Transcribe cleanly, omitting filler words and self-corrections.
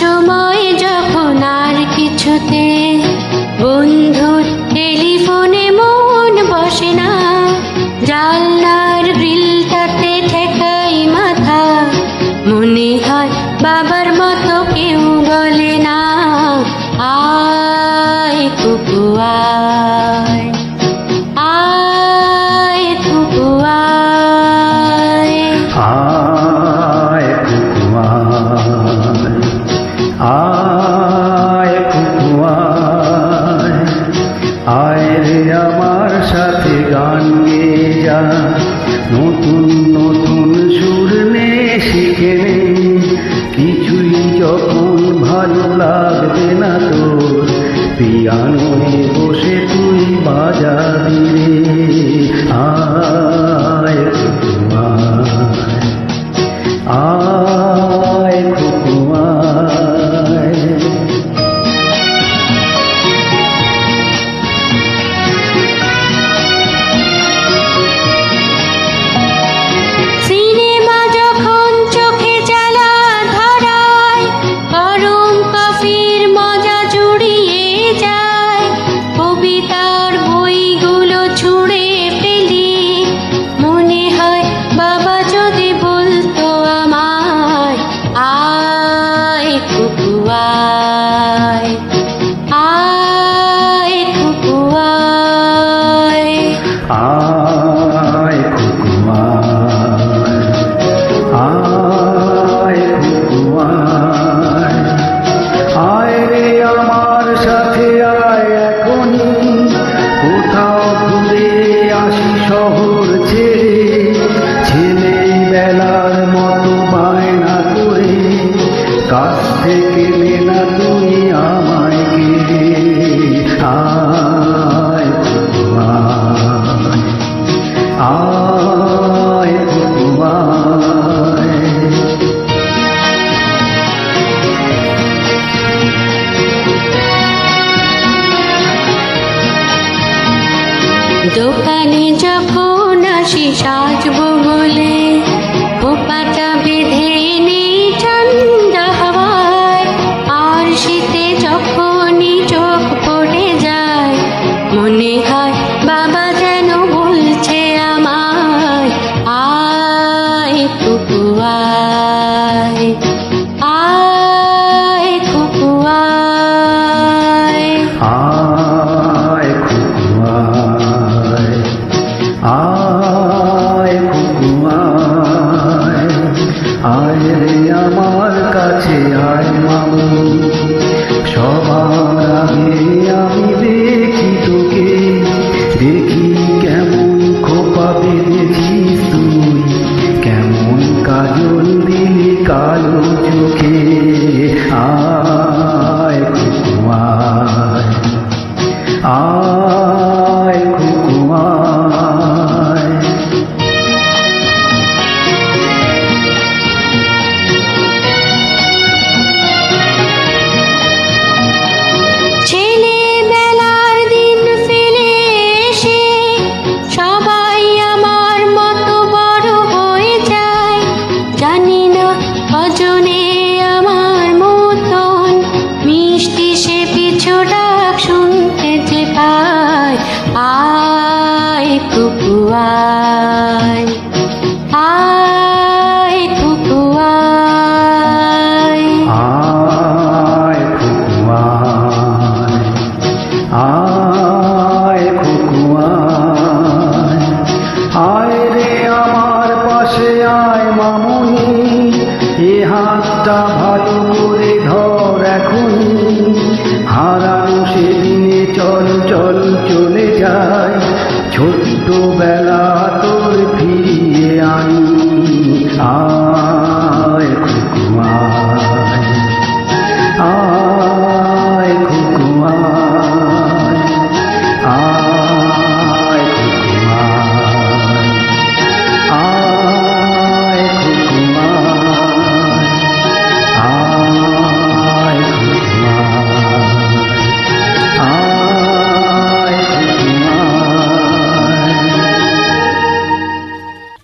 সময় যখন আর কিছুতে বন্ধুর টেলিফোনে মন বসে না, জানলার গ্রিলটাতে ঠেকাই মাথা, মনে হয় বাবার মতো কেউ বলে না, আয় কুকু আয়, আয় কুকু আয়, আয় কুকু আয়, আয় কুকু আয়, আয় রে আমার সাথে গান গেয়ে যা, নতুন নতুন সুর নে শিখে নে, কিছুই যখন ভালো লাগবে না তোর, পিয়ানোয় বসে তুই বাজাবি রে, আয় কুকু আয়, আয় কুকু আয়। সিনেমা যখন চোখে জ্বালা ধরায়, গরম কফির মজা জুড়িয়ে যায়, কবিতার বইগুলো ছুঁড়ে ফেলি, মনে হয় বাবা যদি বলতো আমায়, আয় কুকু আয়, আয় কুকু আয়, আয় কুকু আয়, আয় কুকু আয়, আয় রে আমার সাথে আয় এখনই, কোথাও ঘুরে আসি শহর ছেড়ে, ছেলেবেলার মতো বায়না করে, কাছ থেকে নে না তুই আমায় কেড়ে, আয় কুকু আয়, আয় কুকু আয়। দোকানে যখন আসি সাজবো বলে, খোপাটা বেঁধে নেই ঠান্ডা হাওয়ায়, আর শীতে যখনই চোখ পড়ে যায়, মনে হয় বাবা যেন বলছে আমায়, আয় কুকু আয়, আয় কুকু আয়, আয় কুকু আয়, আয় কুকু আয়, আয় রে আমার কাছে আয় মামু, সবার আগে আমি দেখি তোকে, দেখি কেমন খোপা বেঁধেছিস তুই, কেমন কাজল দিলি কালো চোখে, আয় কুকু আয়, আয়